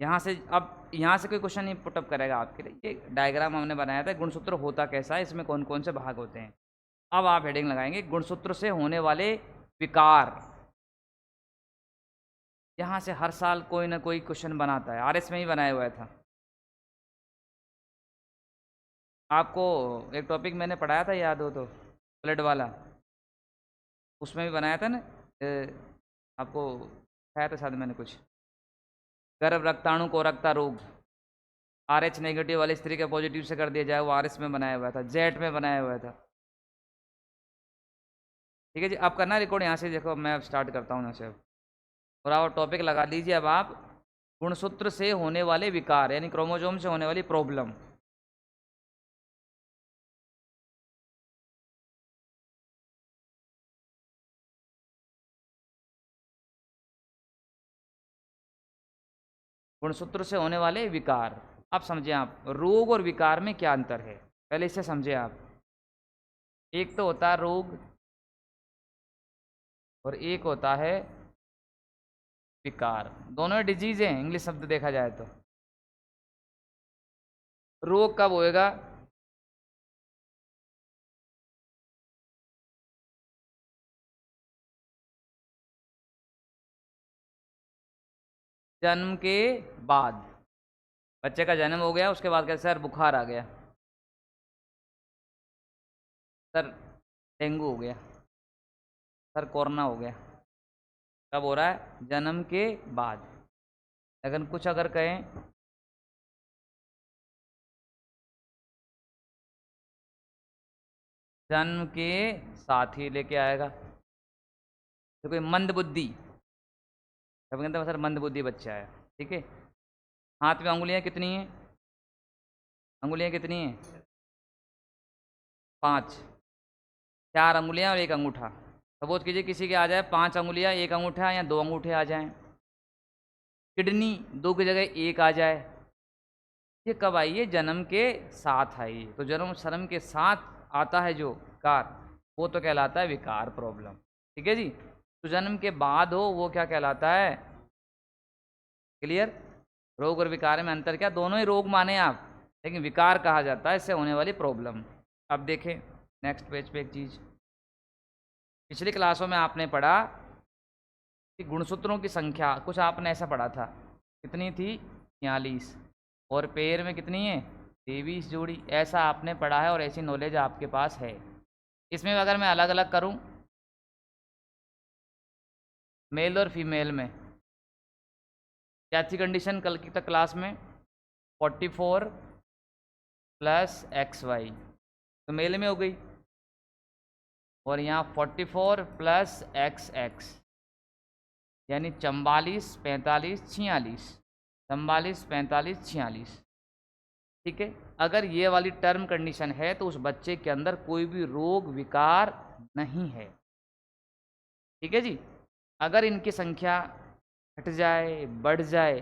यहाँ से अब यहाँ से कोई क्वेश्चन नहीं पुटअप करेगा आपके लिए। ये डायग्राम हमने बनाया था, गुणसूत्र होता कैसा है, इसमें कौन कौन से भाग होते हैं। अब आप हेडिंग लगाएंगे गुणसूत्र से होने वाले विकार। यहाँ से हर साल कोई ना कोई क्वेश्चन बनाता है, आरएस में ही बनाया हुआ था। आपको एक टॉपिक मैंने पढ़ाया था, याद हो तो, ब्लड वाला, उसमें भी बनाया था ना। आपको बताया था शायद मैंने कुछ, गर्भ रक्ताणु को रक्ता रोग, RH नेगेटिव वाली स्त्री के पॉजिटिव से कर दिया जाए, वो RS में बनाया हुआ था, जेट में बनाया हुआ था। ठीक है जी, आप करना रिकॉर्ड यहाँ से, देखो मैं अब स्टार्ट करता हूँ यहाँ से। और आप टॉपिक लगा लीजिए अब आप, गुणसूत्र से होने वाले विकार यानी क्रोमोसोम से होने वाली प्रॉब्लम। गुणसूत्र से होने वाले विकार। अब समझे आप रोग और विकार में क्या अंतर है, पहले इसे समझे आप। एक तो होता है रोग और एक होता है विकार, दोनों डिजीज हैं इंग्लिश शब्द देखा जाए तो। रोग कब होएगा, जन्म के बाद। बच्चे का जन्म हो गया, उसके बाद क्या, सर बुखार आ गया, सर डेंगू हो गया, सर कोरोना हो गया। कब हो रहा है, जन्म के बाद। लेकिन कुछ अगर कहें जन्म के साथ ही लेके आएगा, तो कोई मंद बुद्धि, कभी कहते हैं सर मंद बुद्धि बच्चा है, ठीक है। हाथ में अंगुलियां कितनी हैं, अंगुलियां कितनी हैं, 5, 4 अंगुलियां और 1 अंगूठा। सपोज कीजिए किसी के आ जाए 5 अंगुलियां 1 अंगूठा, या 2 अंगूठे आ जाएं। किडनी 2 की जगह 1 आ जाए, ये कब आई है, जन्म के साथ आई। तो जन्म शर्म के साथ आता है जो कार, वो तो कहलाता है विकार प्रॉब्लम, ठीक है जी। तो जन्म के बाद हो वो क्या कहलाता है, क्लियर। रोग और विकार में अंतर क्या, दोनों ही रोग माने आप, लेकिन विकार कहा जाता है इससे होने वाली प्रॉब्लम। अब देखें नेक्स्ट पेज पे एक चीज़, पिछली क्लासों में आपने पढ़ा कि गुणसूत्रों की संख्या, कुछ आपने ऐसा पढ़ा था, कितनी थी, 46, और पैर में कितनी है, 23 जोड़ी, ऐसा आपने पढ़ा है और ऐसी नॉलेज आपके पास है। इसमें अगर मैं अलग अलग करूं, मेल और फीमेल में क्या थी कंडीशन कल की तक क्लास में, 44 + XY, तो मेल में हो गई, और यहाँ 44 + XX, यानी 44, 45, 46, 44, 45, 46, ठीक है। अगर ये वाली टर्म कंडीशन है तो उस बच्चे के अंदर कोई भी रोग विकार नहीं है, ठीक है जी। अगर इनकी संख्या घट जाए, बढ़ जाए,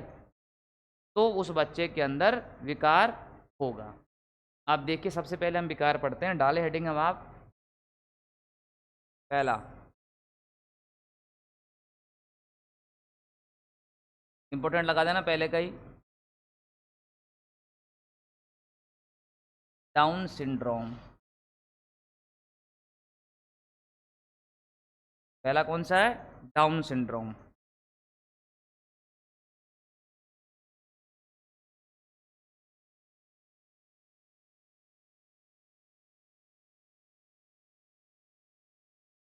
तो उस बच्चे के अंदर विकार होगा। आप देखिए सबसे पहले हम विकार पढ़ते हैं, डाले हेडिंग हम आप, पहला इंपॉर्टेंट लगा देना पहले का ही, डाउन सिंड्रोम। पहला कौन सा है, डाउन सिंड्रोम।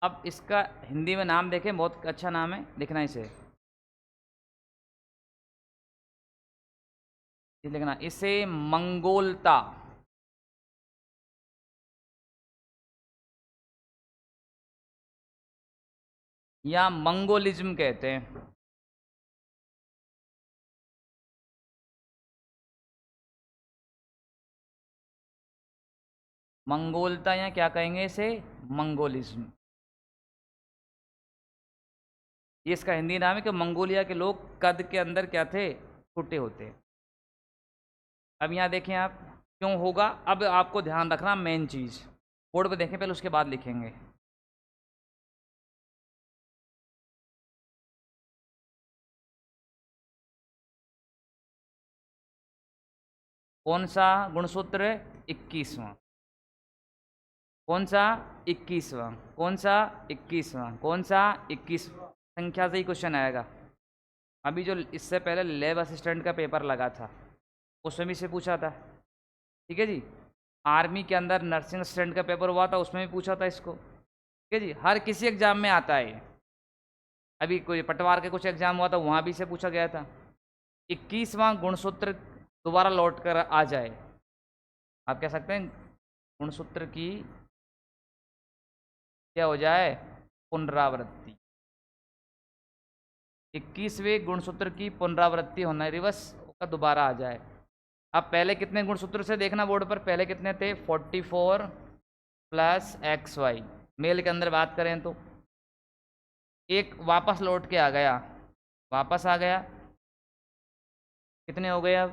अब इसका हिंदी में नाम देखें, बहुत अच्छा नाम है, लिखना इसे, लिखना इसे मंगोलता, या मंगोलिज्म कहते हैं। मंगोलता या क्या कहेंगे इसे, मंगोलिज्म। ये इसका हिंदी नाम है कि मंगोलिया के लोग कद के अंदर क्या थे, छोटे होते। अब यहाँ देखें आप, क्यों होगा, अब आपको ध्यान रखना मेन चीज़, बोर्ड पे देखें पहले उसके बाद लिखेंगे। कौन सा गुणसूत्र? 21वां। कौन सा? 21वां। कौन सा? 21वां। कौन सा? 21वां। संख्या से ही क्वेश्चन आएगा। अभी जो इससे पहले लैब असिस्टेंट का पेपर लगा था उसमें भी से पूछा था। ठीक है जी। आर्मी के अंदर नर्सिंग असिस्टेंट का पेपर हुआ था, उसमें भी पूछा था इसको। ठीक है जी। हर किसी एग्जाम में आता है। अभी कोई पटवार के कुछ एग्जाम हुआ था, वहाँ भी से पूछा गया था। 21वां गुणसूत्र दोबारा लौट कर आ जाए, आप कह सकते हैं गुणसूत्र की क्या हो जाए? पुनरावृत्ति। 21वें गुणसूत्र की पुनरावृत्ति होना, रिवर्स का दोबारा आ जाए। अब पहले कितने गुणसूत्र से देखना बोर्ड पर, पहले कितने थे? 44 प्लस XY। मेल के अंदर बात करें तो एक वापस लौट के आ गया, वापस आ गया, कितने हो गए अब?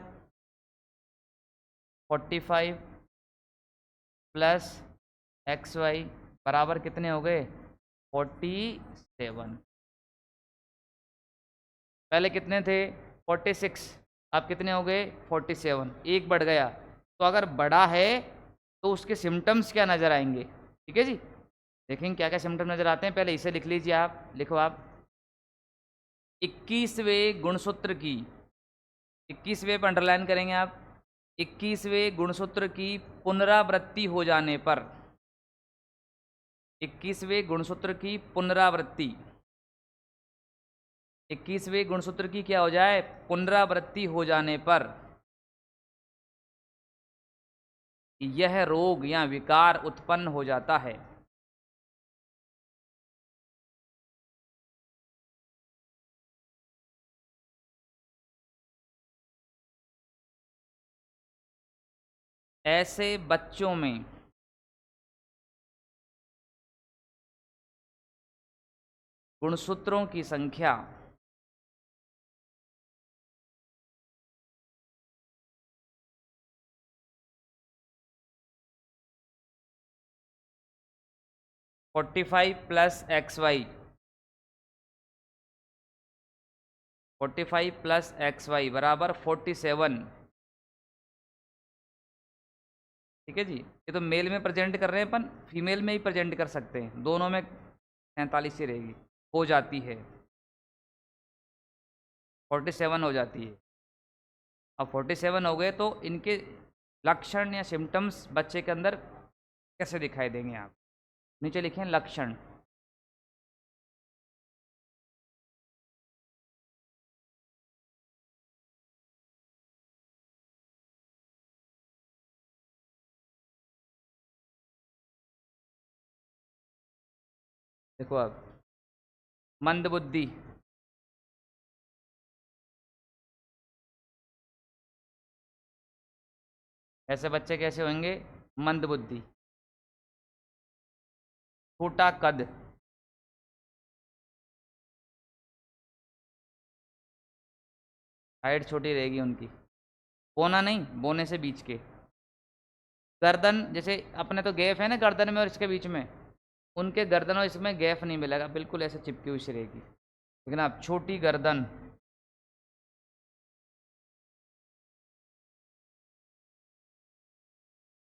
45 प्लस XY बराबर कितने हो गए? 47। पहले कितने थे? 46। अब कितने हो गए? 47। एक बढ़ गया। तो अगर बढ़ा है तो उसके सिम्टम्स क्या नज़र आएंगे? ठीक है जी। देखेंगे क्या क्या सिम्टम नज़र आते हैं। पहले इसे लिख लीजिए, आप लिखो। आप 21वें गुणसूत्र की, 21वें पर अंडरलाइन करेंगे आप। 21वें गुणसूत्र की पुनरावृत्ति हो जाने पर, 21वें गुणसूत्र की पुनरावृत्ति, 21वें गुणसूत्र की क्या हो जाए? पुनरावृत्ति हो जाने पर यह रोग या विकार उत्पन्न हो जाता है। ऐसे बच्चों में गुणसूत्रों की संख्या 45 प्लस XY, 45 प्लस XY बराबर 47। ठीक है जी। ये तो मेल में प्रेजेंट कर रहे हैं, अपन फीमेल में ही प्रेजेंट कर सकते हैं, दोनों में 47 ही रहेगी, हो जाती है, 47 हो जाती है। अब 47 हो गए तो इनके लक्षण या सिम्टम्स बच्चे के अंदर कैसे दिखाई देंगे? आप नीचे लिखें लक्षण। देखो आप, मंदबुद्धि, ऐसे बच्चे कैसे होंगे? मंदबुद्धि। छोटा कद, हाइट छोटी रहेगी उनकी, बोना नहीं, बोने से बीच के। गर्दन, जैसे अपने तो गैप है ना गर्दन में और इसके बीच में, उनके गर्दन और इसमें गैप नहीं मिलेगा, बिल्कुल ऐसे चिपकी हुई सी रहेगी। लेकिन आप छोटी गर्दन,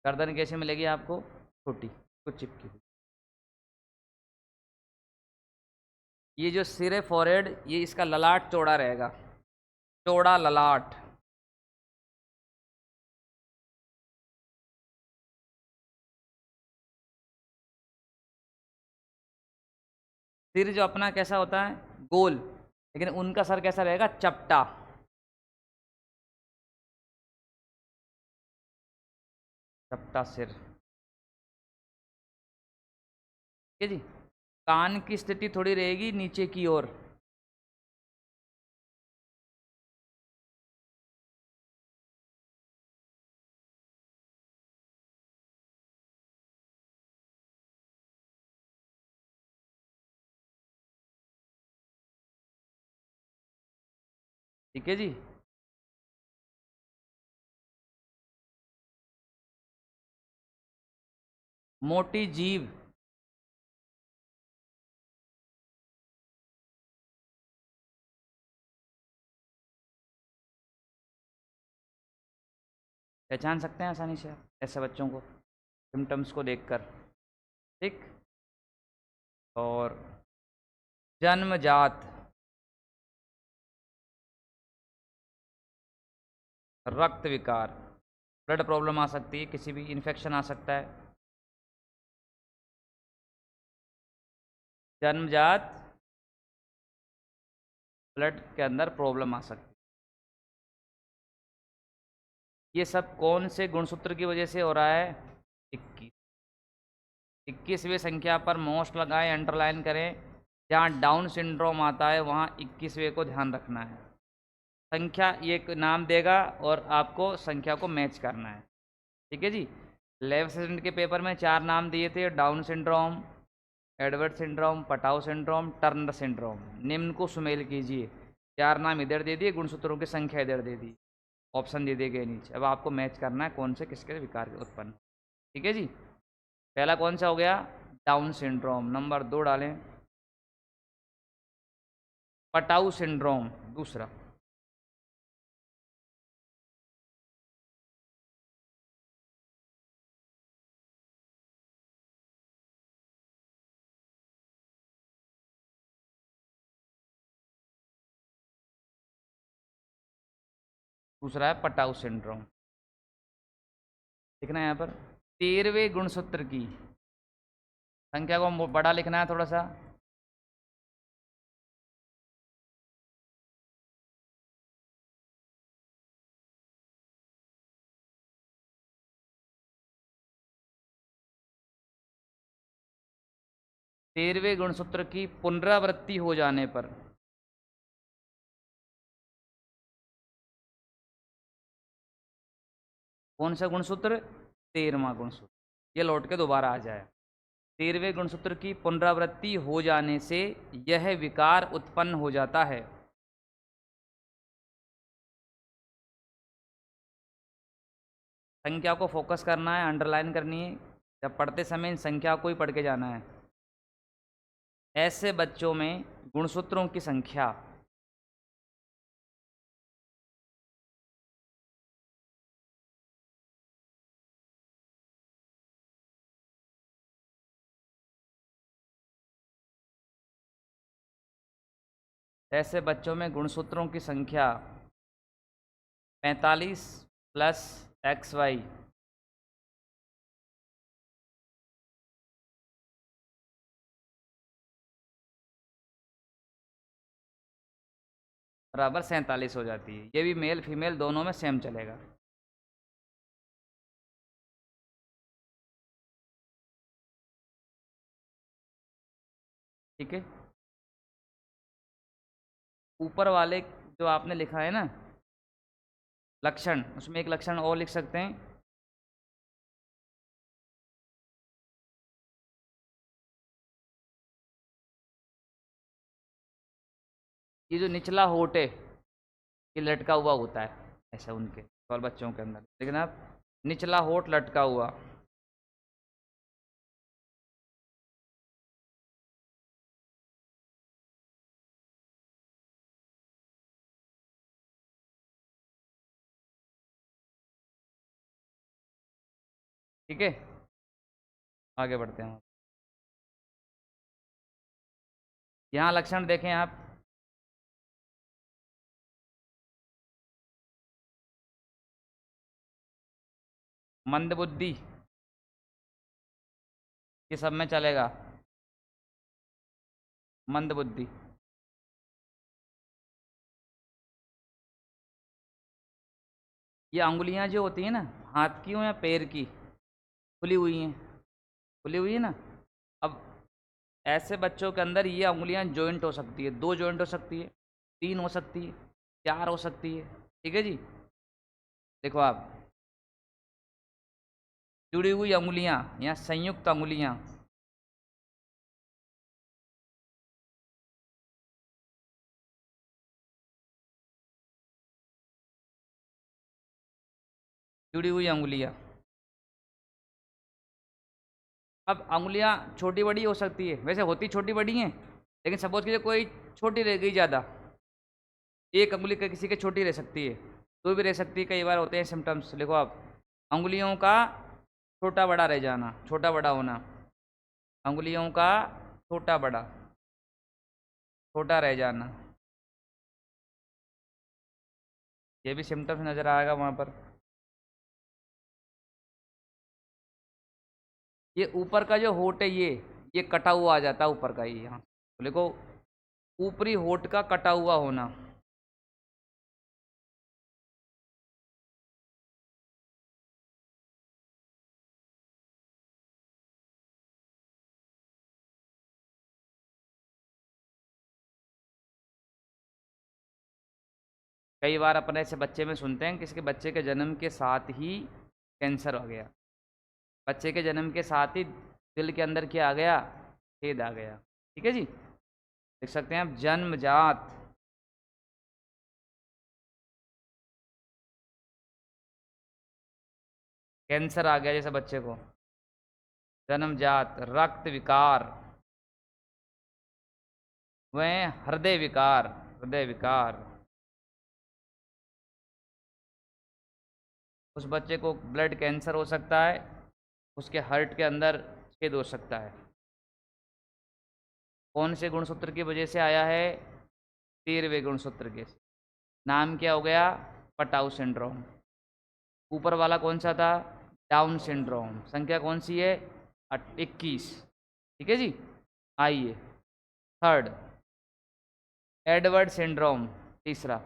गर्दन कैसे मिलेगी आपको? छोटी, कुछ चिपकी हुई। ये जो सिर है फॉरहेड, ये इसका ललाट चौड़ा रहेगा, चौड़ा ललाट। सिर जो अपना कैसा होता है? गोल। लेकिन उनका सर कैसा रहेगा? चपटा, चपटा सिर। ठीक है जी। कान की स्थिति थोड़ी रहेगी नीचे की ओर। ठीक है जी। मोटी जीभ, पहचान सकते हैं आसानी से आप ऐसे बच्चों को सिम्टम्स को देखकर। ठीक। और जन्मजात रक्त विकार, ब्लड प्रॉब्लम आ सकती है, किसी भी इन्फेक्शन आ सकता है। जन्मजात ब्लड के अंदर प्रॉब्लम आ सकती है। ये सब कौन से गुणसूत्र की वजह से हो रहा है? 21। 21वीं संख्या पर मोस्ट लगाएं, अंडरलाइन करें। जहाँ डाउन सिंड्रोम आता है वहाँ 21वें को ध्यान रखना है। संख्या ये एक नाम देगा और आपको संख्या को मैच करना है। ठीक है जी। 11th सेशन के पेपर में 4 नाम दिए थे, down syndrome, Edward syndrome, Patau syndrome, Turner syndrome. निम्न को सुमेल कीजिए। 4 नाम इधर दे दिए, गुणसूत्रों की संख्या इधर दे दी, ऑप्शन दे दिए गए नीचे। अब आपको मैच करना है कौन से किसके विकार के उत्पन्न। ठीक है जी। पहला कौन सा हो गया? Down syndrome. नंबर 2 डालें, पटाउ सिंड्रोम दूसरा। दूसरा है पटाउ सिंड्रोम। लिखना है यहाँ पर 13वें गुणसूत्र की संख्या को बड़ा लिखना है थोड़ा सा। तेरहवें गुणसूत्र की पुनरावृत्ति हो जाने पर कौन सा गुणसूत्र? 13वां गुणसूत्र, ये लौट के दोबारा आ जाए। 13वें गुणसूत्र की पुनरावृत्ति हो जाने से यह विकार उत्पन्न हो जाता है। संख्या को फोकस करना है, अंडरलाइन करनी है। जब पढ़ते समय इन संख्या को ही पढ़ के जाना है। ऐसे बच्चों में गुणसूत्रों की संख्या ऐसे बच्चों में गुणसूत्रों की संख्या 45 प्लस XY बराबर 47 हो जाती है। ये भी मेल फीमेल दोनों में सेम चलेगा। ठीक है। ऊपर वाले जो आपने लिखा है ना लक्षण, उसमें एक लक्षण और लिख सकते हैं। ये जो निचला होठ है ये लटका हुआ होता है, ऐसा उनके और बच्चों के अंदर। लेकिन आप निचला होठ लटका हुआ, ठीक है। आगे बढ़ते हैं। यहाँ लक्षण देखें आप, मंदबुद्धि, ये सब में चलेगा। मंदबुद्धि, ये अंगुलियां जो होती हैं ना हाथ की हो या पैर की, खुली हुई हैं, खुली हुई है ना। अब ऐसे बच्चों के अंदर ये अंगुलियां जॉइंट हो सकती है, 2 जॉइंट हो सकती है, 3 हो सकती है, 4 हो सकती है। ठीक है जी। देखो आप, जुड़ी हुई अंगुलियां या संयुक्त अंगुलियां, जुड़ी हुई अंगुलियां। अब अंगुलियां छोटी बड़ी हो सकती है, वैसे होती छोटी बड़ी हैं, लेकिन सपोज कीजिए कोई छोटी रह गई ज़्यादा, एक अंगुली किसी की छोटी रह सकती है, 2 भी रह सकती है। कई बार होते हैं सिम्टम्स, लिखो आप अंगुलियों का छोटा बड़ा रह जाना, छोटा बड़ा होना, अंगुलियों का छोटा बड़ा, छोटा रह जाना, ये भी सिम्टम्स नज़र आएगा वहाँ पर। ये ऊपर का जो होठ है ये कटा हुआ आ जाता है ऊपर का, ये यहाँ देखो, ऊपरी होठ का कटा हुआ होना। कई बार अपने से बच्चे में सुनते हैं किसी के बच्चे के जन्म के साथ ही कैंसर हो गया, बच्चे के जन्म के साथ ही दिल के अंदर क्या आ गया, छेद आ गया। ठीक है जी, देख सकते हैं आप, जन्मजात कैंसर आ गया जैसे बच्चे को, जन्मजात रक्त विकार, वह हृदय विकार, हृदय विकार, उस बच्चे को ब्लड कैंसर हो सकता है, उसके हार्ट के अंदर छेद हो सकता है। कौन से गुणसूत्र की वजह से आया है, 13वें गुणसूत्र के। नाम क्या हो गया, पटाउ सिंड्रोम। ऊपर वाला कौन सा था, डाउन सिंड्रोम। संख्या कौन सी है, 21। ठीक है जी। आइए थर्ड, एडवर्ड सिंड्रोम, तीसरा।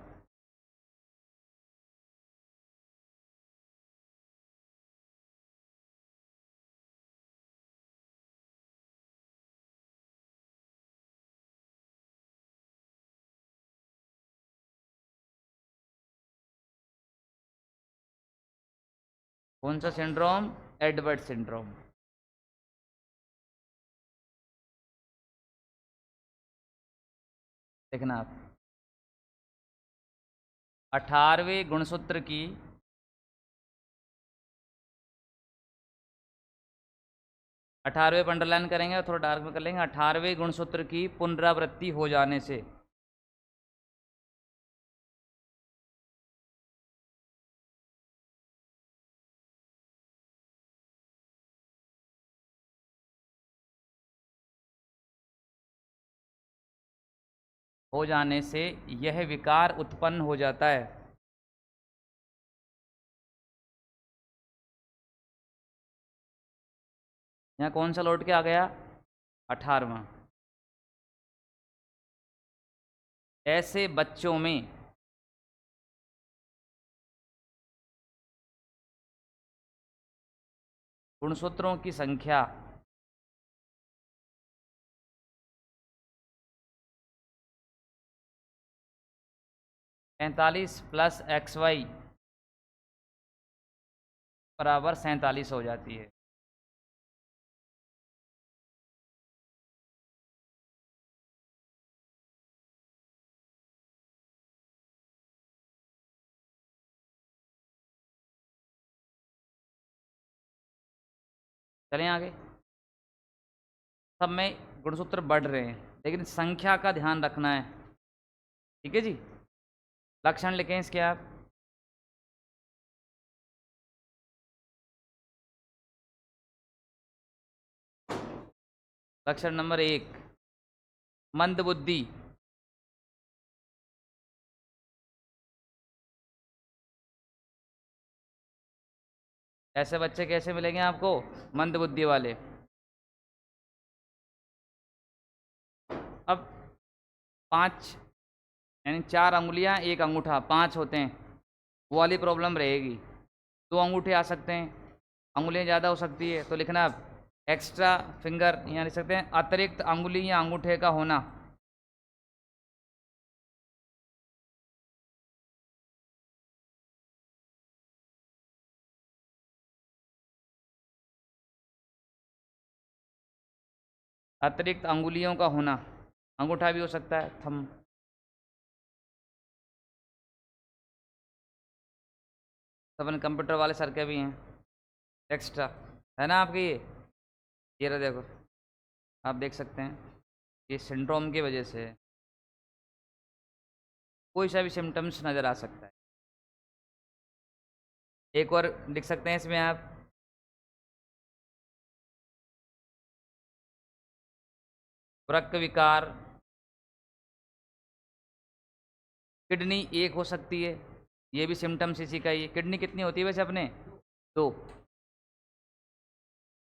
कौन सा सिंड्रोम, एडवर्ड सिंड्रोम। देखना आप, 18वें गुणसूत्र की 18वें पर अंडरलाइन करेंगे और थोड़ा डार्क में कर लेंगे। 18वें गुणसूत्र की पुनरावृत्ति हो जाने से यह विकार उत्पन्न हो जाता है। यहाँ कौन सा लौट के आ गया, 18वां। ऐसे बच्चों में गुणसूत्रों की संख्या 45 + XY बराबर 47 हो जाती है। चलें आगे। सब में गुणसूत्र बढ़ रहे हैं लेकिन संख्या का ध्यान रखना है। ठीक है जी। लक्षण लिखें इसके आप, लक्षण नंबर 1, मंदबुद्धि। ऐसे बच्चे कैसे मिलेंगे आपको, मंदबुद्धि वाले। अब 5 यानी 4 अंगुलियां 1 अंगूठा, 5 होते हैं, वो वाली प्रॉब्लम रहेगी। 2 अंगूठे आ सकते हैं, अंगुलियां ज़्यादा हो सकती है, तो लिखना आप एक्स्ट्रा फिंगर, यहाँ लिख सकते हैं अतिरिक्त अंगुली या अंगूठे का होना। अतिरिक्त अंगुलियों का होना, अंगूठा भी हो सकता है, थम। अपन कंप्यूटर वाले सर के भी हैं एक्स्ट्रा, है ना आपके ये रहा देखो, आप देख सकते हैं ये सिंड्रोम की वजह से कोई सा भी सिम्टम्स नज़र आ सकता है। एक और लिख सकते हैं इसमें आप, वृक्क विकार, किडनी एक हो सकती है, ये भी सिम्टम्स इसी का ही है। किडनी कितनी होती है वैसे अपने? दो।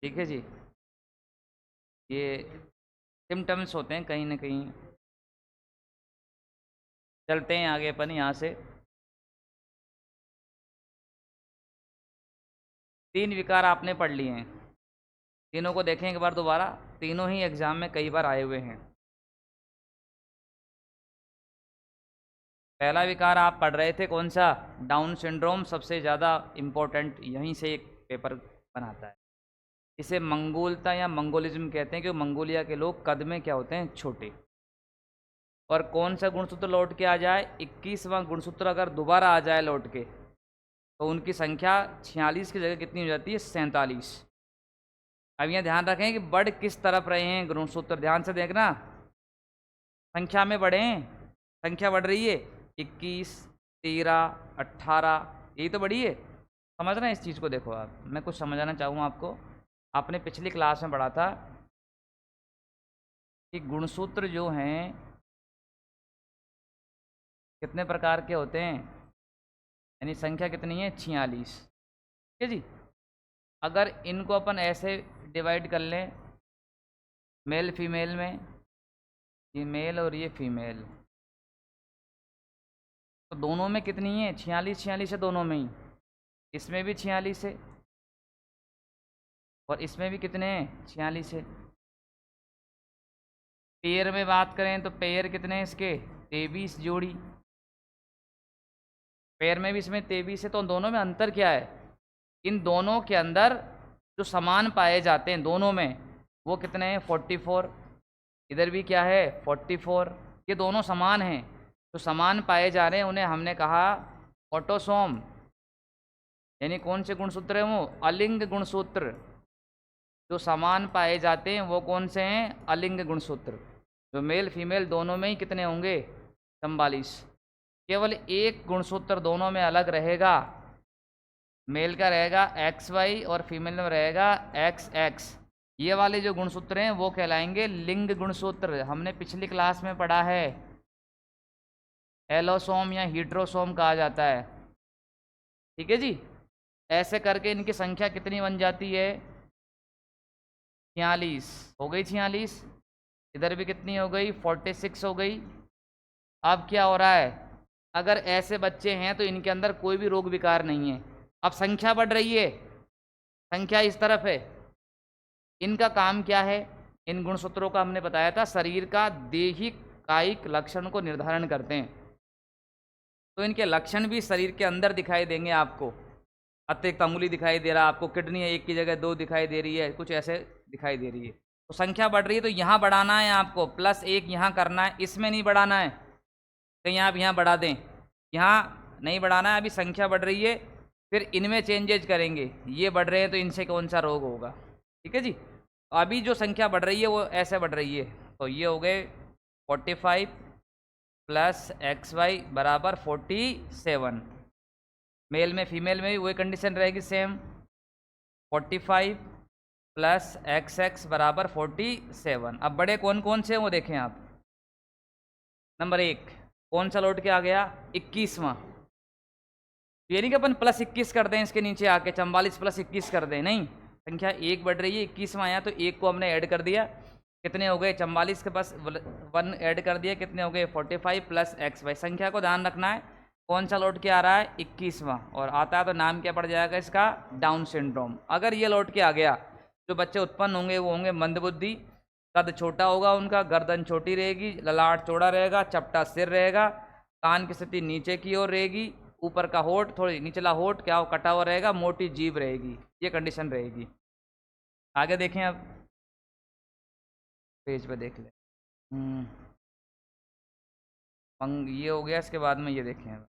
ठीक है जी, ये सिम्टम्स होते हैं कहीं ना कहीं। चलते हैं आगे अपन यहाँ से। तीन विकार आपने पढ़ लिए हैं, तीनों को देखें एक बार दोबारा, तीनों ही एग्जाम में कई बार आए हुए हैं। पहला विकार आप पढ़ रहे थे कौन सा? डाउन सिंड्रोम, सबसे ज़्यादा इम्पोर्टेंट, यहीं से एक पेपर बनाता है। इसे मंगोलता या मंगोलिज्म कहते हैं, कि मंगोलिया के लोग कद में क्या होते हैं? छोटे। और कौन सा गुणसूत्र लौट के आ जाए? 21वां गुणसूत्र अगर दोबारा आ जाए लौट के, तो उनकी संख्या 46 की जगह कितनी हो जाती है? 47। अब यहाँ ध्यान रखें कि बढ़ किस तरफ रहे हैं गुणसूत्र, ध्यान से देखना। संख्या में बढ़े हैं, संख्या बढ़ रही है, 21, 13, 18, यही तो बढ़ी है। समझ रहे हैं इस चीज़ को? देखो आप, मैं कुछ समझाना चाहूँगा आपको। आपने पिछली क्लास में पढ़ा था कि गुणसूत्र जो हैं कितने प्रकार के होते हैं, यानी संख्या कितनी है? 46। ठीक है जी। अगर इनको अपन ऐसे डिवाइड कर लें, मेल फीमेल में, ये मेल और ये फीमेल, तो दोनों में कितनी है? 46 46 है दोनों में ही। इसमें भी 46 है और इसमें भी कितने हैं? 46 है। पेयर में बात करें तो पेयर कितने हैं इसके? 23 जोड़ी। पेयर में भी इसमें 23 है, तो दोनों में अंतर क्या है? इन दोनों के अंदर जो समान पाए जाते हैं दोनों में, वो कितने हैं? 44। इधर भी क्या है? 44। ये दोनों समान हैं, तो समान पाए जा रहे हैं, उन्हें हमने कहा ऑटोसोम। यानी कौन से गुणसूत्र हैं वो? अलिंग गुणसूत्र। जो समान पाए जाते हैं वो कौन से हैं? अलिंग गुणसूत्र। जो मेल फीमेल दोनों में ही कितने होंगे? 44। केवल एक गुणसूत्र दोनों में अलग रहेगा, मेल का रहेगा XY और फीमेल में रहेगा XX। ये वाले जो गुणसूत्र हैं वो कहलाएंगे लिंग गुणसूत्र। हमने पिछली क्लास में पढ़ा है, एलोसोम या हीट्रोसोम कहा जाता है। ठीक है जी। ऐसे करके इनकी संख्या कितनी बन जाती है? 46 हो गई। 46 इधर भी कितनी हो गई? 46 हो गई। अब क्या हो रहा है? अगर ऐसे बच्चे हैं तो इनके अंदर कोई भी रोग विकार नहीं है। अब संख्या बढ़ रही है, संख्या इस तरफ है। इनका काम क्या है? इन गुणसूत्रों का हमने बताया था, शरीर का दैहिक कायिक लक्षण को निर्धारण करते हैं। तो इनके लक्षण भी शरीर के अंदर दिखाई देंगे आपको। अतिरिक्त अंगुली दिखाई दे रहा है आपको, किडनी एक की जगह 2 दिखाई दे रही है, कुछ ऐसे दिखाई दे रही है। तो संख्या बढ़ रही है, तो यहाँ बढ़ाना है आपको, +1 यहाँ करना है, इसमें नहीं बढ़ाना है। कहीं आप यहाँ बढ़ा दें, यहाँ नहीं बढ़ाना है। अभी संख्या बढ़ रही है, फिर इनमें चेंजेज करेंगे। ये बढ़ रहे हैं तो इनसे कौन सा रोग होगा? ठीक है जी। अभी जो संख्या बढ़ रही है वो ऐसे बढ़ रही है, तो ये हो गए 45 + XY = 47। मेल में फीमेल में भी वही कंडीशन रहेगी सेम, 45 + XX = 47। अब बड़े कौन कौन से हैं वो देखें आप। नंबर 1 कौन सा लौट के आ गया? 21वां। ये नहीं कि अपन +21 कर दें इसके नीचे आके, 44 + 21 कर दें, नहीं। संख्या 1 बढ़ रही है, 21वां आया तो 1 को हमने ऐड कर दिया, कितने हो गए? 44 के पास 1 ऐड कर दिया, कितने हो गए? 45 + XY। संख्या को ध्यान रखना है, कौन सा लौट के आ रहा है? 21वां। और आता है तो नाम क्या पड़ जाएगा इसका? Down syndrome. अगर ये लौट के आ गया, जो बच्चे उत्पन्न होंगे वो होंगे मंदबुद्धि, कद छोटा होगा उनका, गर्दन छोटी रहेगी, ललाट चौड़ा रहेगा, चपटा सिर रहेगा, कान की स्थिति नीचे की ओर रहेगी, ऊपर का होठ, थोड़ी निचला होठ क्या हो? कटा हुआ रहेगा, मोटी जीभ रहेगी। ये कंडीशन रहेगी। आगे देखें अब, पेज पे देख ले। ये हो गया, इसके बाद में ये देखें अब,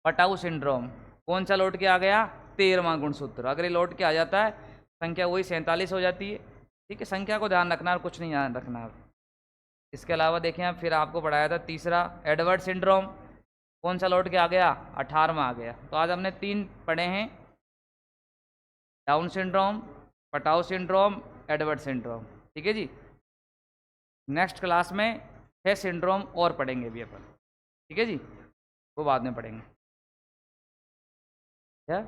पटाऊ सिंड्रोम। कौन सा लौट के आ गया? 13वां गुणसूत्र। अगर ये लौट के आ जाता है, संख्या वही 47 हो जाती है। ठीक है, संख्या को ध्यान रखना और कुछ नहीं ध्यान रखना। अब इसके अलावा देखें, अब फिर आपको पढ़ाया था तीसरा, एडवर्ड सिंड्रोम। कौन सा लौट के आ गया? 18वां आ गया। तो आज हमने 3 पढ़े हैं, down syndrome, Patau syndrome, Edward syndrome. ठीक है जी। नेक्स्ट क्लास में 6 सिंड्रोम और पढ़ेंगे अभी अपन। ठीक है जी, वो बाद में पढ़ेंगे। क्या